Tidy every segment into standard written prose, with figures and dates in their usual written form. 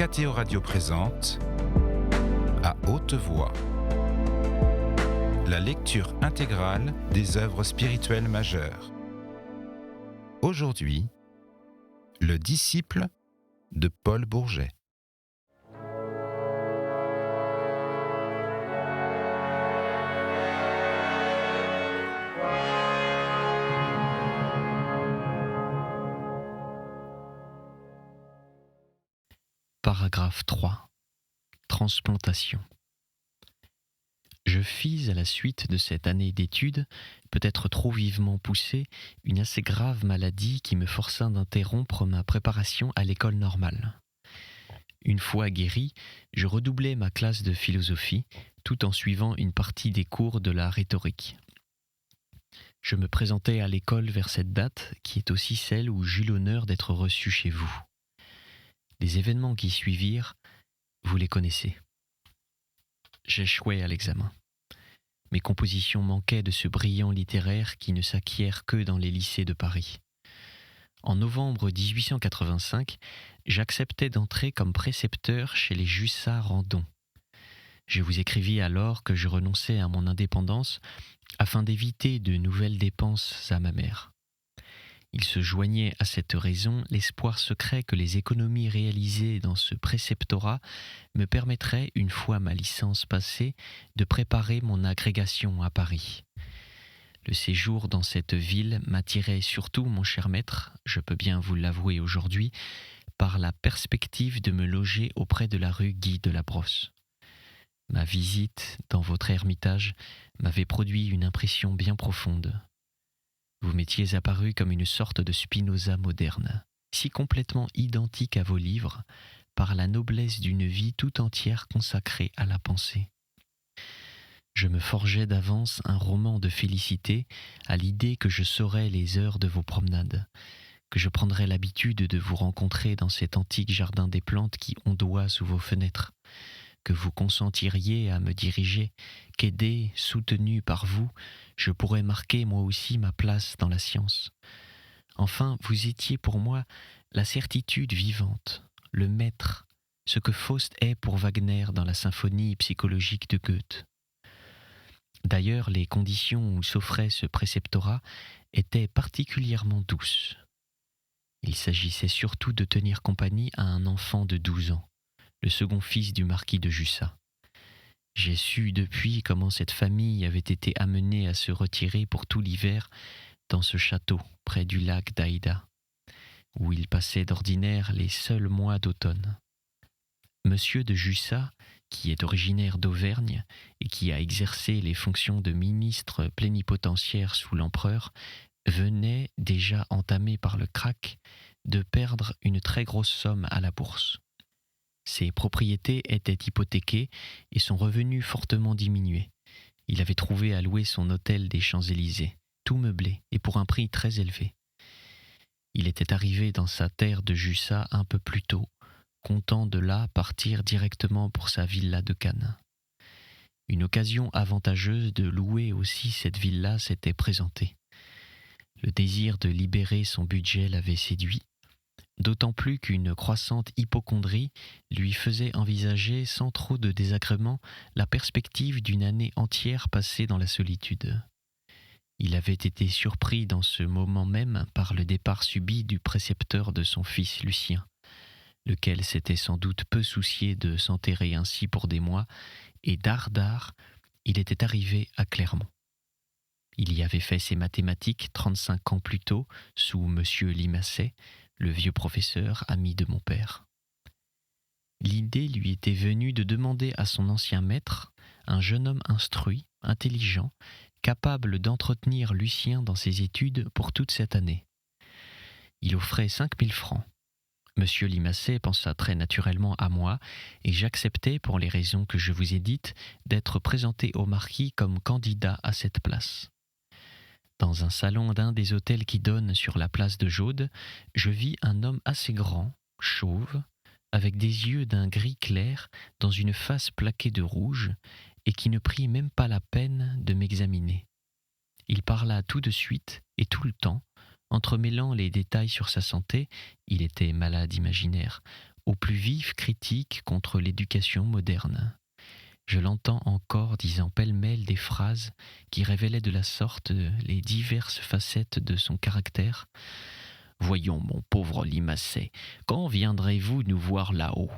Mathéo Radio présente À haute voix la lecture intégrale des œuvres spirituelles majeures. Aujourd'hui, le disciple de Paul Bourget. Paragraphe 3. Transplantation. Je fis à la suite de cette année d'études, peut-être trop vivement poussée, une assez grave maladie qui me força d'interrompre ma préparation à l'école normale. Une fois guéri, je redoublai ma classe de philosophie, tout en suivant une partie des cours de la rhétorique. Je me présentai à l'école vers cette date, qui est aussi celle où j'eus l'honneur d'être reçu chez vous. Les événements qui suivirent, vous les connaissez. J'échouai à l'examen. Mes compositions manquaient de ce brillant littéraire qui ne s'acquiert que dans les lycées de Paris. En novembre 1885, j'acceptai d'entrer comme précepteur chez les Jussat-Randon. Je vous écrivis alors que je renonçais à mon indépendance afin d'éviter de nouvelles dépenses à ma mère. Il se joignait à cette raison l'espoir secret que les économies réalisées dans ce préceptorat me permettraient, une fois ma licence passée, de préparer mon agrégation à Paris. Le séjour dans cette ville m'attirait surtout, mon cher maître, je peux bien vous l'avouer aujourd'hui, par la perspective de me loger auprès de la rue Guy de la Brosse. Ma visite dans votre ermitage m'avait produit une impression bien profonde. Vous m'étiez apparu comme une sorte de Spinoza moderne, si complètement identique à vos livres, par la noblesse d'une vie tout entière consacrée à la pensée. Je me forgeais d'avance un roman de félicité à l'idée que je saurais les heures de vos promenades, que je prendrais l'habitude de vous rencontrer dans cet antique jardin des plantes qui ondoie sous vos fenêtres, que vous consentiriez à me diriger, qu'aidé, soutenu par vous, je pourrais marquer moi aussi ma place dans la science. Enfin, vous étiez pour moi la certitude vivante, le maître, ce que Faust est pour Wagner dans la symphonie psychologique de Goethe. D'ailleurs, les conditions où s'offrait ce préceptorat étaient particulièrement douces. Il s'agissait surtout de tenir compagnie à un enfant de 12 ans, le second fils du marquis de Jussat. J'ai su depuis comment cette famille avait été amenée à se retirer pour tout l'hiver dans ce château près du lac d'Aïda, où il passait d'ordinaire les seuls mois d'automne. Monsieur de Jussat, qui est originaire d'Auvergne et qui a exercé les fonctions de ministre plénipotentiaire sous l'empereur, venait, déjà entamé par le krach, de perdre une très grosse somme à la bourse. Ses propriétés étaient hypothéquées et son revenu fortement diminué. Il avait trouvé à louer son hôtel des Champs-Élysées, tout meublé et pour un prix très élevé. Il était arrivé dans sa terre de Jussat un peu plus tôt, comptant de là partir directement pour sa villa de Cannes. Une occasion avantageuse de louer aussi cette villa s'était présentée. Le désir de libérer son budget l'avait séduit, d'autant plus qu'une croissante hypocondrie lui faisait envisager sans trop de désagréments la perspective d'une année entière passée dans la solitude. Il avait été surpris dans ce moment même par le départ subit du précepteur de son fils Lucien, lequel s'était sans doute peu soucié de s'enterrer ainsi pour des mois, et d'art, il était arrivé à Clermont. Il y avait fait ses mathématiques 35 ans plus tôt, sous M. Limassay, le vieux professeur, ami de mon père. L'idée lui était venue de demander à son ancien maître, un jeune homme instruit, intelligent, capable d'entretenir Lucien dans ses études pour toute cette année. Il offrait 5000 francs. Monsieur Limassay pensa très naturellement à moi, et j'acceptai, pour les raisons que je vous ai dites, d'être présenté au marquis comme candidat à cette place. Dans un salon d'un des hôtels qui donnent sur la place de Jaude, je vis un homme assez grand, chauve, avec des yeux d'un gris clair, dans une face plaquée de rouge, et qui ne prit même pas la peine de m'examiner. Il parla tout de suite et tout le temps, entremêlant les détails sur sa santé, il était malade imaginaire, aux plus vives critiques contre l'éducation moderne. Je l'entends encore disant pêle-mêle des phrases qui révélaient de la sorte les diverses facettes de son caractère. « Voyons, mon pauvre Limassay, quand viendrez-vous nous voir là-haut ?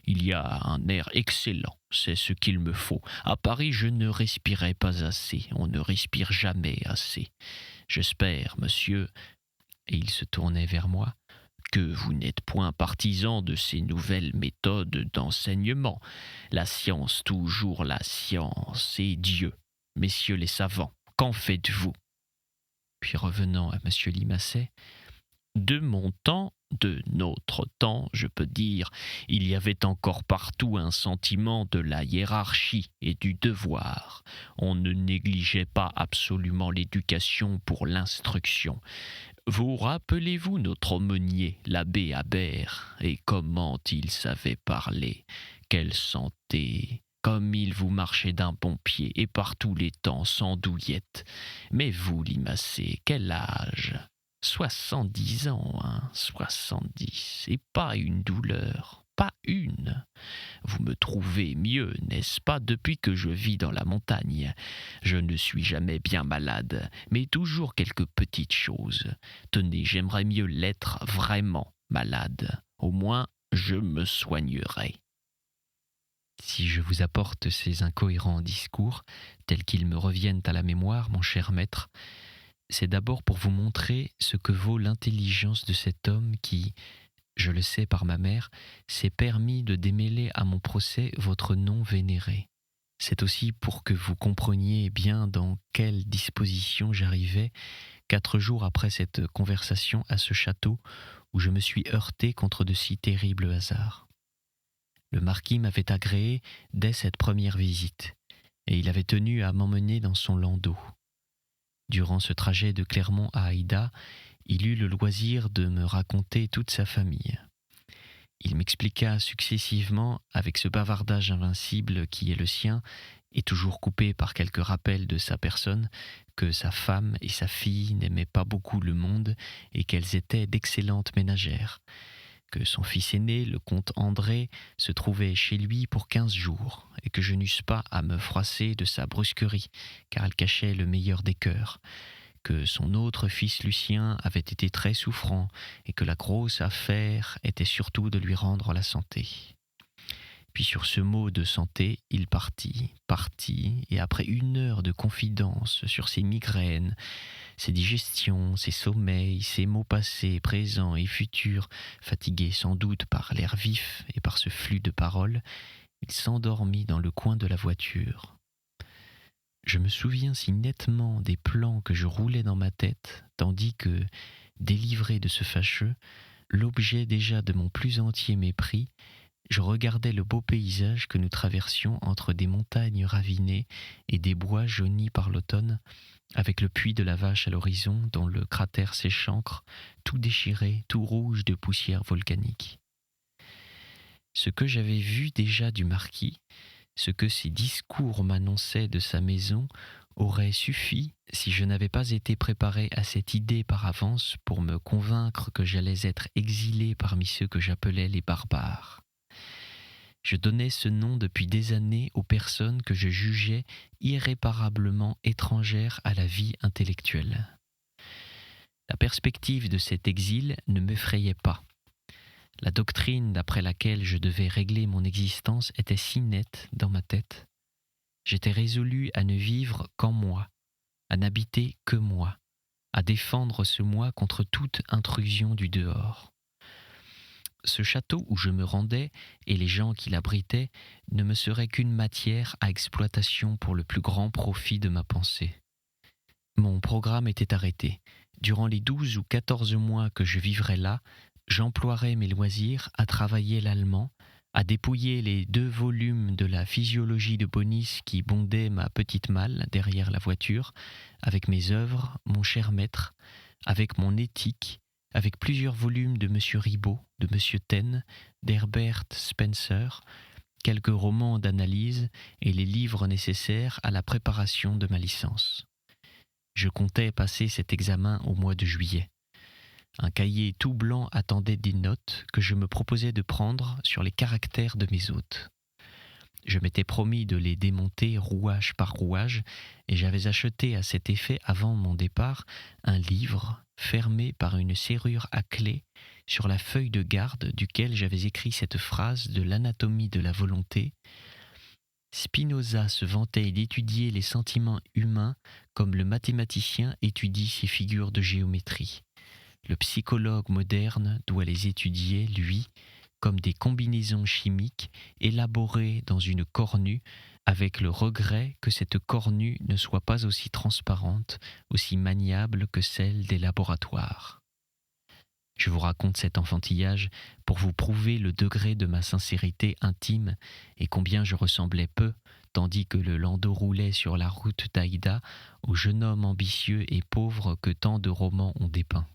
Il y a un air excellent, c'est ce qu'il me faut. À Paris, je ne respirais pas assez, on ne respire jamais assez. J'espère, monsieur, et il se tournait vers moi, que vous n'êtes point partisan de ces nouvelles méthodes d'enseignement. La science, toujours la science, et Dieu. Messieurs les savants, qu'en faites-vous » Puis revenant à monsieur Limassay, « De mon temps, de notre temps, je peux dire, il y avait encore partout un sentiment de la hiérarchie et du devoir. On ne négligeait pas absolument l'éducation pour l'instruction. Vous rappelez-vous notre aumônier, l'abbé Habert, et comment il savait parler? Quelle santé! Comme il vous marchait d'un bon pied, et par tous les temps, sans douillette. Mais vous, Limassay, quel âge? 70 ans, hein, 70, et pas une douleur, pas une. Vous me trouvez mieux, n'est-ce pas, depuis que je vis dans la montagne. Je ne suis jamais bien malade, mais toujours quelques petites choses. Tenez, j'aimerais mieux l'être vraiment malade. Au moins, je me soignerai. » Si je vous apporte ces incohérents discours, tels qu'ils me reviennent à la mémoire, mon cher maître, c'est d'abord pour vous montrer ce que vaut l'intelligence de cet homme qui, je le sais par ma mère, s'est permis de démêler à mon procès votre nom vénéré. C'est aussi pour que vous compreniez bien dans quelle disposition j'arrivais 4 jours après cette conversation à ce château où je me suis heurté contre de si terribles hasards. Le marquis m'avait agréé dès cette première visite, et il avait tenu à m'emmener dans son landau. Durant ce trajet de Clermont à Aïda, il eut le loisir de me raconter toute sa famille. Il m'expliqua successivement, avec ce bavardage invincible qui est le sien, et toujours coupé par quelques rappels de sa personne, que sa femme et sa fille n'aimaient pas beaucoup le monde et qu'elles étaient d'excellentes ménagères, que son fils aîné, le comte André, se trouvait chez lui pour 15 jours, et que je n'eusse pas à me froisser de sa brusquerie, car elle cachait le meilleur des cœurs, que son autre fils Lucien avait été très souffrant, et que la grosse affaire était surtout de lui rendre la santé. Puis sur ce mot de santé, il partit, et après 1 heure de confidence sur ses migraines, ses digestions, ses sommeils, ses mots passés, présents et futurs, fatigué sans doute par l'air vif et par ce flux de paroles, il s'endormit dans le coin de la voiture. Je me souviens si nettement des plans que je roulais dans ma tête, tandis que, délivré de ce fâcheux, l'objet déjà de mon plus entier mépris, je regardais le beau paysage que nous traversions entre des montagnes ravinées et des bois jaunis par l'automne, avec le puits de la Vache à l'horizon dont le cratère s'échancre, tout déchiré, tout rouge de poussière volcanique. Ce que j'avais vu déjà du marquis, ce que ses discours m'annonçaient de sa maison, aurait suffi si je n'avais pas été préparé à cette idée par avance pour me convaincre que j'allais être exilé parmi ceux que j'appelais les barbares. Je donnais ce nom depuis des années aux personnes que je jugeais irréparablement étrangères à la vie intellectuelle. La perspective de cet exil ne m'effrayait pas. La doctrine d'après laquelle je devais régler mon existence était si nette dans ma tête. J'étais résolu à ne vivre qu'en moi, à n'habiter que moi, à défendre ce moi contre toute intrusion du dehors. Ce château où je me rendais et les gens qui l'abritaient ne me seraient qu'une matière à exploitation pour le plus grand profit de ma pensée. Mon programme était arrêté. Durant les 12 ou 14 mois que je vivrais là, j'emploierais mes loisirs à travailler l'allemand, à dépouiller les 2 volumes de la physiologie de Bonis qui bondaient ma petite malle derrière la voiture, avec mes œuvres, mon cher maître, avec mon éthique, avec plusieurs volumes de M. Ribot, de M. Taine, d'Herbert Spencer, quelques romans d'analyse et les livres nécessaires à la préparation de ma licence. Je comptais passer cet examen au mois de juillet. Un cahier tout blanc attendait des notes que je me proposais de prendre sur les caractères de mes hôtes. Je m'étais promis de les démonter rouage par rouage et j'avais acheté à cet effet avant mon départ un livre fermé par une serrure à clé sur la feuille de garde duquel j'avais écrit cette phrase de l'anatomie de la volonté. Spinoza se vantait d'étudier les sentiments humains comme le mathématicien étudie ses figures de géométrie. Le psychologue moderne doit les étudier, lui, comme des combinaisons chimiques élaborées dans une cornue, avec le regret que cette cornue ne soit pas aussi transparente, aussi maniable que celle des laboratoires. Je vous raconte cet enfantillage pour vous prouver le degré de ma sincérité intime et combien je ressemblais peu, tandis que le landau roulait sur la route d'Aïda, au jeune homme ambitieux et pauvre que tant de romans ont dépeint.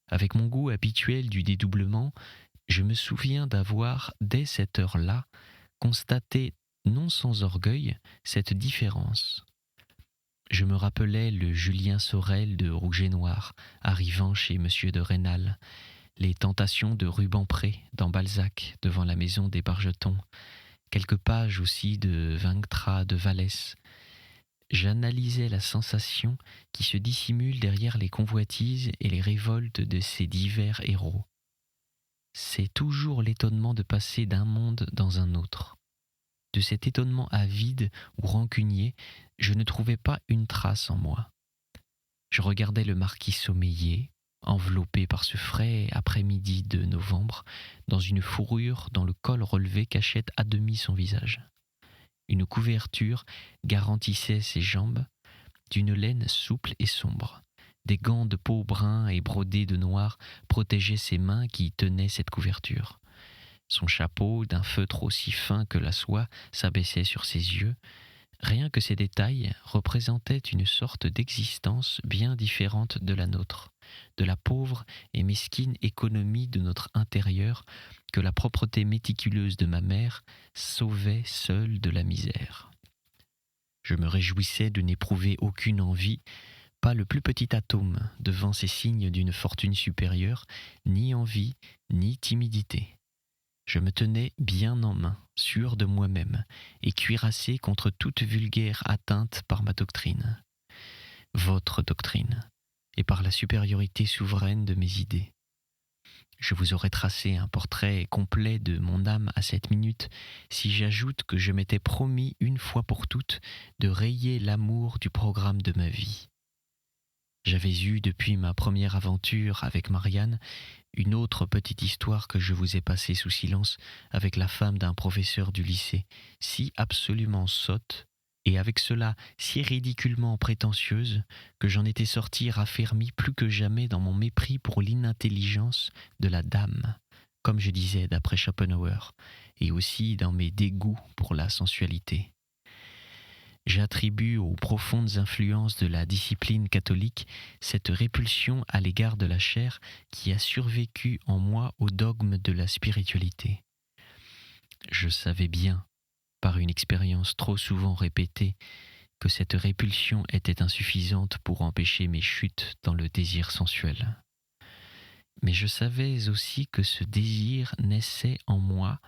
Avec mon goût habituel du dédoublement, je me souviens d'avoir, dès cette heure-là, constaté, non sans orgueil, cette différence. Je me rappelais le Julien Sorel de Rouge et Noir, arrivant chez Monsieur de Rênal, les tentations de Rubempré dans Balzac, devant la maison des Bargetons, quelques pages aussi de Vainctra de Vallès. J'analysais la sensation qui se dissimule derrière les convoitises et les révoltes de ces divers héros. C'est toujours l'étonnement de passer d'un monde dans un autre. De cet étonnement avide ou rancunier, je ne trouvais pas une trace en moi. Je regardais le marquis sommeiller, enveloppé par ce frais après-midi de novembre, dans une fourrure dont le col relevé cachait à demi son visage. Une couverture garantissait ses jambes, d'une laine souple et sombre. Des gants de peau brun et brodés de noir protégeaient ses mains qui tenaient cette couverture. Son chapeau, d'un feutre aussi fin que la soie, s'abaissait sur ses yeux. Rien que ces détails représentaient une sorte d'existence bien différente de la nôtre, de la pauvre et mesquine économie de notre intérieur que la propreté méticuleuse de ma mère sauvait seule de la misère. Je me réjouissais de n'éprouver aucune envie, pas le plus petit atome devant ces signes d'une fortune supérieure, ni envie, ni timidité. Je me tenais bien en main, sûr de moi-même, et cuirassé contre toute vulgaire atteinte par ma doctrine, votre doctrine, et par la supériorité souveraine de mes idées. Je vous aurais tracé un portrait complet de mon âme à cette minute, si j'ajoute que je m'étais promis une fois pour toutes de rayer l'amour du programme de ma vie. J'avais eu, depuis ma première aventure avec Marianne, une autre petite histoire que je vous ai passée sous silence avec la femme d'un professeur du lycée, si absolument sotte, et avec cela si ridiculement prétentieuse, que j'en étais sorti raffermi plus que jamais dans mon mépris pour l'inintelligence de la dame, comme je disais d'après Schopenhauer, et aussi dans mes dégoûts pour la sensualité. J'attribue aux profondes influences de la discipline catholique cette répulsion à l'égard de la chair qui a survécu en moi au dogme de la spiritualité. Je savais bien, par une expérience trop souvent répétée, que cette répulsion était insuffisante pour empêcher mes chutes dans le désir sensuel. Mais je savais aussi que ce désir naissait en moi,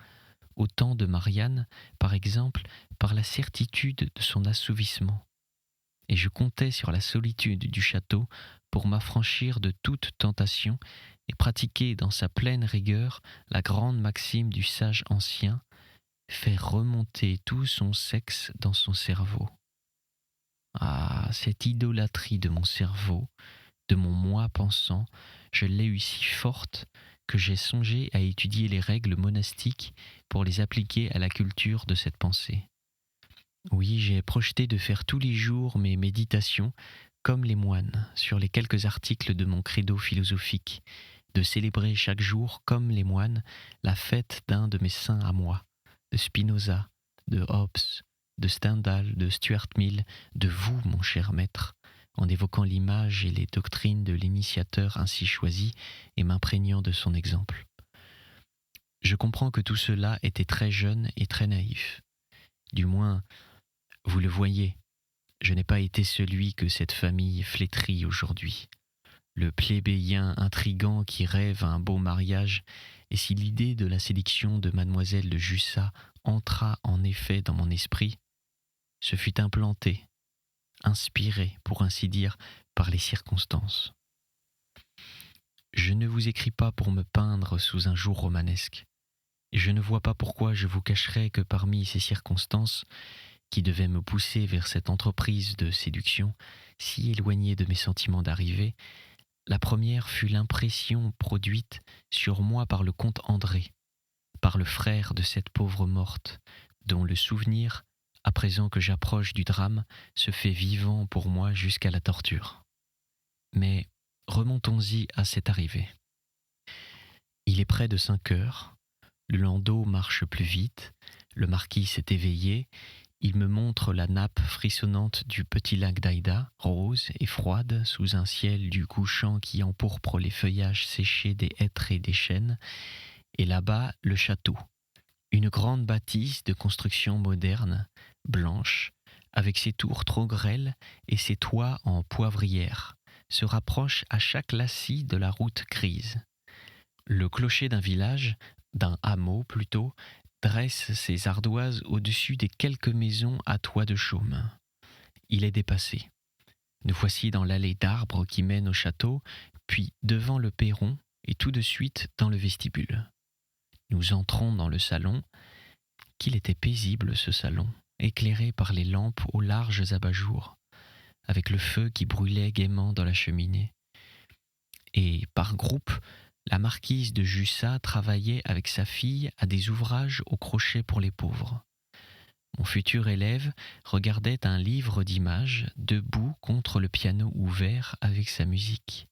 au temps de Marianne, par exemple, par la certitude de son assouvissement. Et je comptais sur la solitude du château pour m'affranchir de toute tentation et pratiquer dans sa pleine rigueur la grande maxime du sage ancien, faire remonter tout son sexe dans son cerveau. Ah, cette idolâtrie de mon cerveau, de mon moi pensant, je l'ai eue si forte que j'ai songé à étudier les règles monastiques pour les appliquer à la culture de cette pensée. Oui, j'ai projeté de faire tous les jours mes méditations comme les moines sur les quelques articles de mon credo philosophique, de célébrer chaque jour comme les moines la fête d'un de mes saints à moi, de Spinoza, de Hobbes, de Stendhal, de Stuart Mill, de vous, mon cher maître, en évoquant l'image et les doctrines de l'initiateur ainsi choisi et m'imprégnant de son exemple. Je comprends que tout cela était très jeune et très naïf. Du moins, vous le voyez, je n'ai pas été celui que cette famille flétrit aujourd'hui. le plébéien intrigant qui rêve à un beau mariage, et si l'idée de la sélection de mademoiselle de Jussat entra en effet dans mon esprit, ce fut implanté, inspiré, pour ainsi dire, par les circonstances. Je ne vous écris pas pour me peindre sous un jour romanesque, et je ne vois pas pourquoi je vous cacherais que parmi ces circonstances, qui devaient me pousser vers cette entreprise de séduction, si éloignée de mes sentiments d'arrivée, la première fut l'impression produite sur moi par le comte André, par le frère de cette pauvre morte, dont le souvenir, à présent que j'approche du drame, se fait vivant pour moi jusqu'à la torture. Mais remontons-y à cette arrivée. Il est près de 5 heures, le landau marche plus vite, le marquis s'est éveillé, il me montre la nappe frissonnante du petit lac d'Aïda, rose et froide, sous un ciel du couchant qui empourpre les feuillages séchés des hêtres et des chênes, et là-bas le château, une grande bâtisse de construction moderne, blanche, avec ses tours trop grêles et ses toits en poivrière, se rapproche à chaque lacis de la route grise. Le clocher d'un village, d'un hameau plutôt, dresse ses ardoises au-dessus des quelques maisons à toit de chaume. Il est dépassé. Nous voici dans l'allée d'arbres qui mène au château, puis devant le perron et tout de suite dans le vestibule. Nous entrons dans le salon. Qu'il était paisible ce salon, éclairé par les lampes aux larges abat-jours, avec le feu qui brûlait gaiement dans la cheminée. Et par groupe, la marquise de Jussat travaillait avec sa fille à des ouvrages au crochet pour les pauvres. Mon futur élève regardait un livre d'images debout contre le piano ouvert avec sa musique.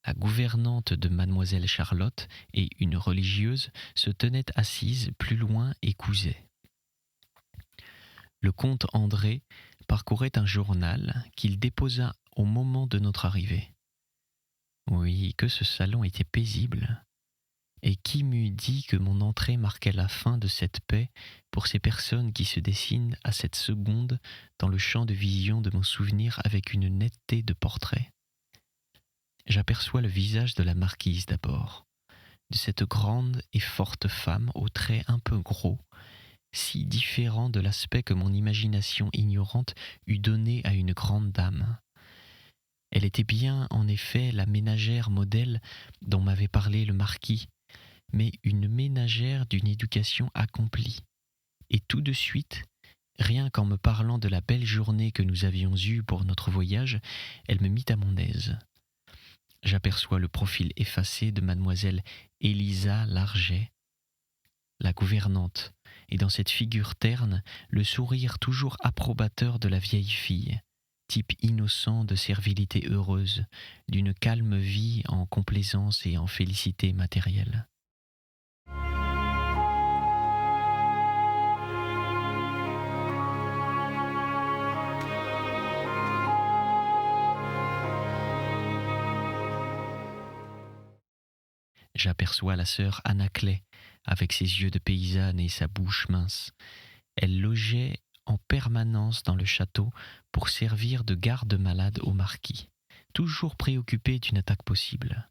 La gouvernante de mademoiselle Charlotte et une religieuse se tenaient assises plus loin et causaient. Le comte André parcourait un journal qu'il déposa au moment de notre arrivée. Oui, que ce salon était paisible. Et qui m'eût dit que mon entrée marquait la fin de cette paix pour ces personnes qui se dessinent à cette seconde dans le champ de vision de mon souvenir avec une netteté de portrait. J'aperçois le visage de la marquise d'abord, de cette grande et forte femme aux traits un peu gros, si différent de l'aspect que mon imagination ignorante eût donné à une grande dame. Elle était bien, en effet, la ménagère modèle dont m'avait parlé le marquis, mais une ménagère d'une éducation accomplie. Et tout de suite, rien qu'en me parlant de la belle journée que nous avions eue pour notre voyage, elle me mit à mon aise. J'aperçois le profil effacé de mademoiselle Élisa Larget, la gouvernante, et dans cette figure terne, le sourire toujours approbateur de la vieille fille, type innocent de servilité heureuse, d'une calme vie en complaisance et en félicité matérielle. J'aperçois la sœur Anaclet, avec ses yeux de paysanne et sa bouche mince. Elle logeait en permanence dans le château pour servir de garde-malade au marquis, toujours préoccupé d'une attaque possible.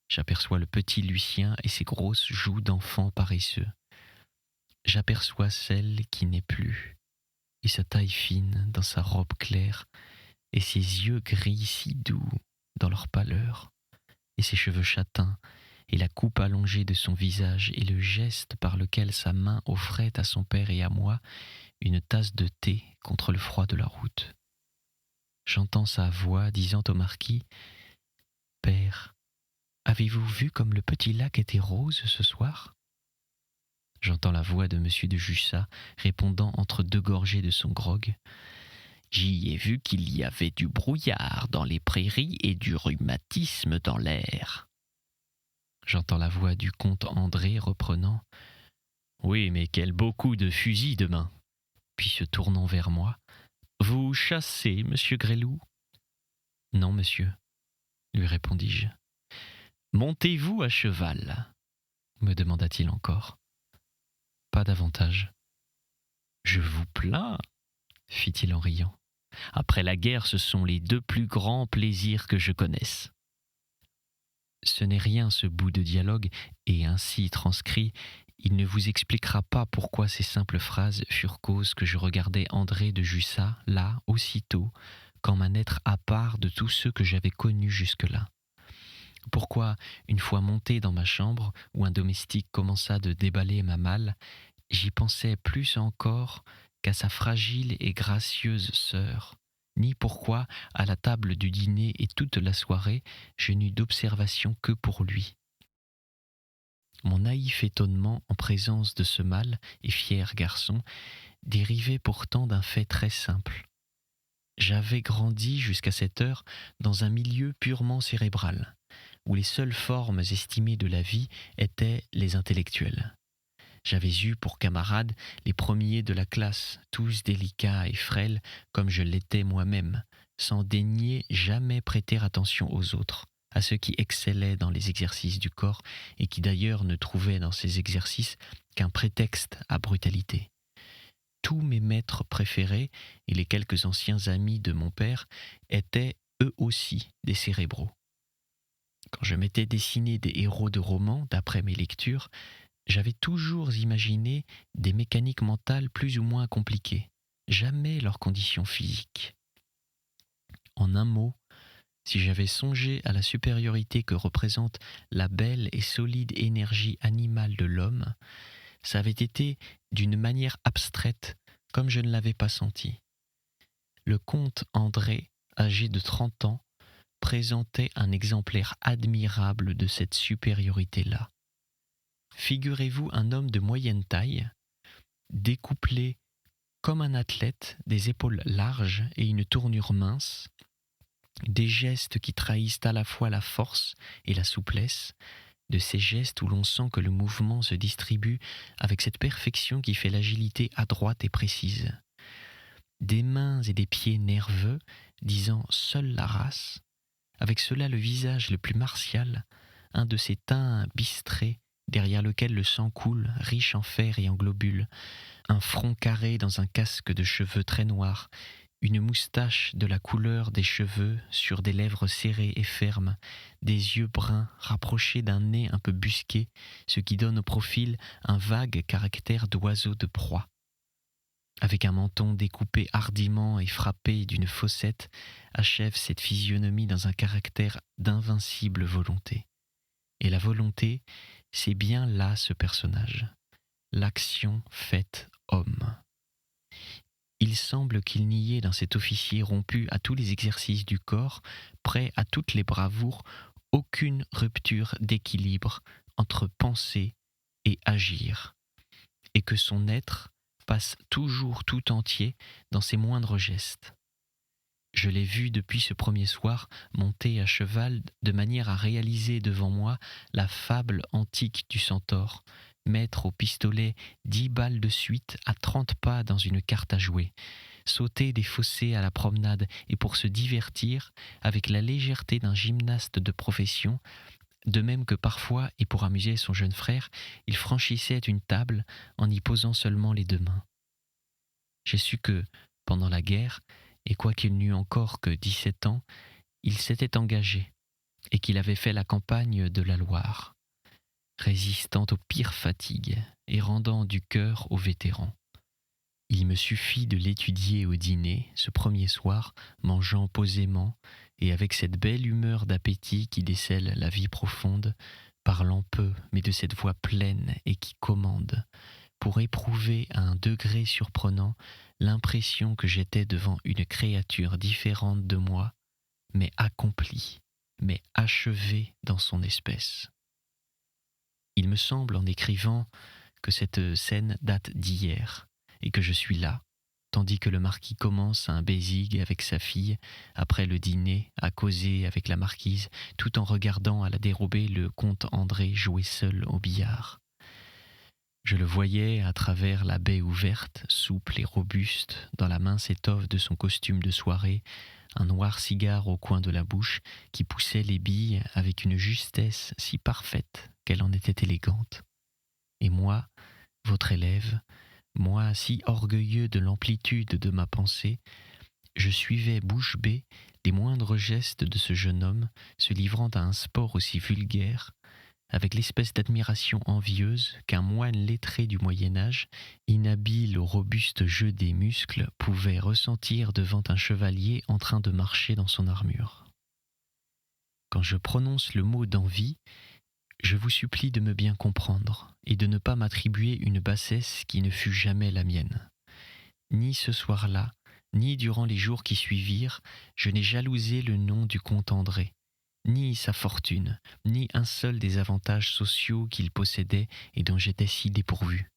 J'aperçois le petit Lucien et ses grosses joues d'enfant paresseux. J'aperçois celle qui n'est plus, et sa taille fine dans sa robe claire, et ses yeux gris si doux dans leur pâleur, et ses cheveux châtains, et la coupe allongée de son visage, et le geste par lequel sa main offrait à son père et à moi une tasse de thé contre le froid de la route. J'entends sa voix disant au marquis « Père, avez-vous vu comme le petit lac était rose ce soir ?» J'entends la voix de monsieur de Jussat répondant entre deux gorgées de son grog « J'y ai vu qu'il y avait du brouillard dans les prairies et du rhumatisme dans l'air. » J'entends la voix du comte André reprenant « Oui, mais quel beau coup de fusil demain !» Puis se tournant vers moi, « Vous chassez, monsieur Gresloup ?»« Non, monsieur, » lui répondis-je. « Montez-vous à cheval ?» me demanda-t-il encore. Pas davantage. « Je vous plains ?» fit-il en riant. Après la guerre, ce sont les 2 plus grands plaisirs que je connaisse. » Ce n'est rien ce bout de dialogue, et ainsi transcrit, il ne vous expliquera pas pourquoi ces simples phrases furent cause que je regardais André de Jussat, là, aussitôt, comme un être à part de tous ceux que j'avais connus jusque-là. Pourquoi, une fois monté dans ma chambre, où un domestique commença de déballer ma malle, j'y pensais plus encore qu'à sa fragile et gracieuse sœur, ni pourquoi, à la table du dîner et toute la soirée, je n'eus d'observation que pour lui. Mon naïf étonnement en présence de ce mâle et fier garçon dérivait pourtant d'un fait très simple. J'avais grandi jusqu'à cette heure dans un milieu purement cérébral, où les seules formes estimées de la vie étaient les intellectuelles. J'avais eu pour camarades les premiers de la classe, tous délicats et frêles comme je l'étais moi-même, sans daigner jamais prêter attention aux autres, à ceux qui excellaient dans les exercices du corps et qui d'ailleurs ne trouvaient dans ces exercices qu'un prétexte à brutalité. Tous mes maîtres préférés et les quelques anciens amis de mon père étaient eux aussi des cérébraux. Quand je m'étais dessiné des héros de romans d'après mes lectures, j'avais toujours imaginé des mécaniques mentales plus ou moins compliquées, jamais leurs conditions physiques. En un mot, si j'avais songé à la supériorité que représente la belle et solide énergie animale de l'homme, ça avait été d'une manière abstraite, comme je ne l'avais pas senti. Le comte André, âgé de 30 ans, présentait un exemplaire admirable de cette supériorité-là. Figurez-vous un homme de moyenne taille, découplé comme un athlète, des épaules larges et une tournure mince, des gestes qui trahissent à la fois la force et la souplesse, de ces gestes où l'on sent que le mouvement se distribue avec cette perfection qui fait l'agilité adroite et précise. Des mains et des pieds nerveux, disant seule la race, avec cela le visage le plus martial, un de ces teints bistrés derrière lequel le sang coule, riche en fer et en globules, un front carré dans un casque de cheveux très noirs, une moustache de la couleur des cheveux sur des lèvres serrées et fermes, des yeux bruns rapprochés d'un nez un peu busqué, ce qui donne au profil un vague caractère d'oiseau de proie. Avec un menton découpé hardiment et frappé d'une fossette, achève cette physionomie dans un caractère d'invincible volonté. Et la volonté, c'est bien là ce personnage, l'action faite homme. Il semble qu'il n'y ait dans cet officier rompu à tous les exercices du corps, prêt à toutes les bravoures, aucune rupture d'équilibre entre penser et agir, et que son être passe toujours tout entier dans ses moindres gestes. Je l'ai vu depuis ce premier soir monter à cheval de manière à réaliser devant moi la fable antique du centaure, mettre au pistolet 10 balles de suite à 30 pas dans une carte à jouer, sauter des fossés à la promenade et pour se divertir, avec la légèreté d'un gymnaste de profession, de même que parfois, et pour amuser son jeune frère, il franchissait une table en y posant seulement les 2 mains. J'ai su que, pendant la guerre, et quoiqu'il n'eût encore que 17 ans, il s'était engagé et qu'il avait fait la campagne de la Loire, résistant aux pires fatigues et rendant du cœur aux vétérans. Il me suffit de l'étudier au dîner, ce premier soir, mangeant posément et avec cette belle humeur d'appétit qui décèle la vie profonde, parlant peu mais de cette voix pleine et qui commande, pour éprouver à un degré surprenant l'impression que j'étais devant une créature différente de moi, mais accomplie, mais achevée dans son espèce. Il me semble en écrivant que cette scène date d'hier et que je suis là, tandis que le marquis commence un bésigue avec sa fille, après le dîner, à causer avec la marquise, tout en regardant à la dérobée le comte André jouer seul au billard. Je le voyais à travers la baie ouverte, souple et robuste, dans la mince étoffe de son costume de soirée, un noir cigare au coin de la bouche qui poussait les billes avec une justesse si parfaite qu'elle en était élégante. Et moi, votre élève, moi si orgueilleux de l'amplitude de ma pensée, Je suivais bouche bée les moindres gestes de ce jeune homme se livrant à un sport aussi vulgaire, avec l'espèce d'admiration envieuse qu'un moine lettré du Moyen-Âge, inhabile au robuste jeu des muscles, pouvait ressentir devant un chevalier en train de marcher dans son armure. Quand je prononce le mot d'envie, je vous supplie de me bien comprendre et de ne pas m'attribuer une bassesse qui ne fut jamais la mienne. Ni ce soir-là, ni durant les jours qui suivirent, je n'ai jalousé le nom du comte André, ni sa fortune, ni un seul des avantages sociaux qu'il possédait et dont j'étais si dépourvu.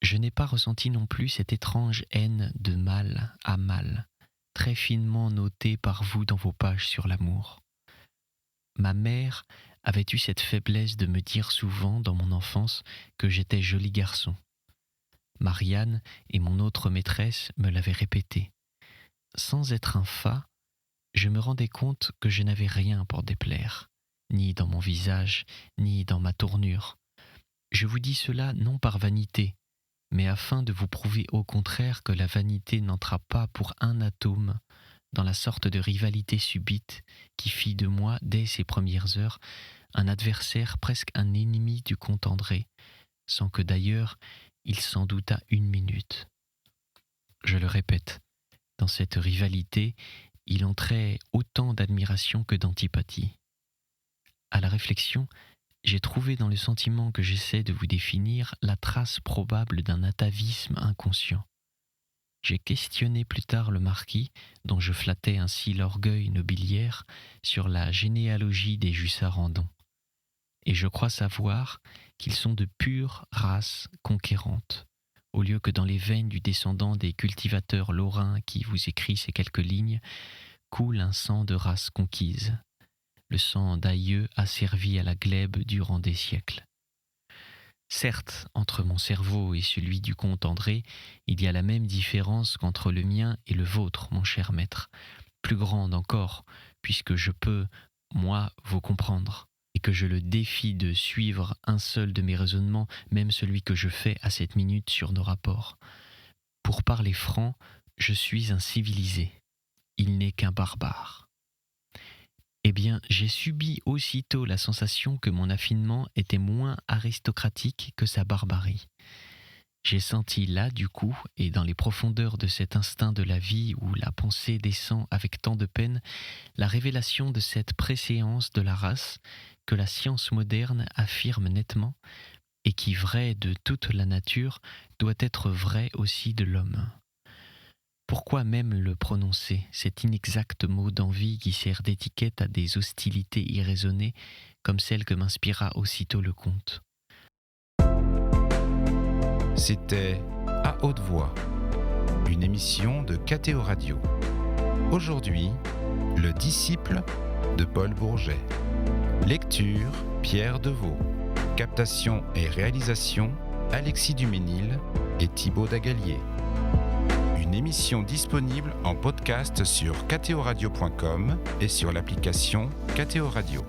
Je n'ai pas ressenti non plus cette étrange haine de mal à mal, très finement notée par vous dans vos pages sur l'amour. Ma mère avait eu cette faiblesse de me dire souvent dans mon enfance que j'étais joli garçon. Marianne et mon autre maîtresse me l'avaient répété. Sans être un fat, je me rendais compte que je n'avais rien pour déplaire, ni dans mon visage, ni dans ma tournure. Je vous dis cela non par vanité, mais afin de vous prouver au contraire que la vanité n'entra pas pour un atome dans la sorte de rivalité subite qui fit de moi, dès ses premières heures, un adversaire, presque un ennemi du comte André, sans que d'ailleurs il s'en doutât une minute. Je le répète, dans cette rivalité, il entrait autant d'admiration que d'antipathie. À la réflexion, j'ai trouvé dans le sentiment que j'essaie de vous définir la trace probable d'un atavisme inconscient. J'ai questionné plus tard le marquis, dont je flattais ainsi l'orgueil nobiliaire, sur la généalogie des Jussarandon. Et je crois savoir qu'ils sont de pure race conquérante, au lieu que dans les veines du descendant des cultivateurs lorrains qui vous écrit ces quelques lignes, coule un sang de race conquise. Le sang d'aïeux asservi à la glèbe durant des siècles. Certes, entre mon cerveau et celui du comte André, il y a la même différence qu'entre le mien et le vôtre, mon cher maître, plus grande encore, puisque je peux, moi, vous comprendre, et que je le défie de suivre un seul de mes raisonnements, même celui que je fais à cette minute sur nos rapports. Pour parler franc, je suis un civilisé, il n'est qu'un barbare. Eh bien, j'ai subi aussitôt la sensation que mon affinement était moins aristocratique que sa barbarie. J'ai senti là, du coup, et dans les profondeurs de cet instinct de la vie où la pensée descend avec tant de peine, la révélation de cette préséance de la race que la science moderne affirme nettement et qui, vraie de toute la nature, doit être vraie aussi de l'homme. Pourquoi même le prononcer, cet inexact mot d'envie qui sert d'étiquette à des hostilités irraisonnées comme celle que m'inspira aussitôt le comte? C'était À haute voix, une émission de KTO Radio. Aujourd'hui, Le disciple de Paul Bourget. Lecture, Pierre Deveau. Captation et réalisation, Alexis Duménil et Thibaut Dagalier. Une émission disponible en podcast sur ktoradio.com et sur l'application KTO Radio.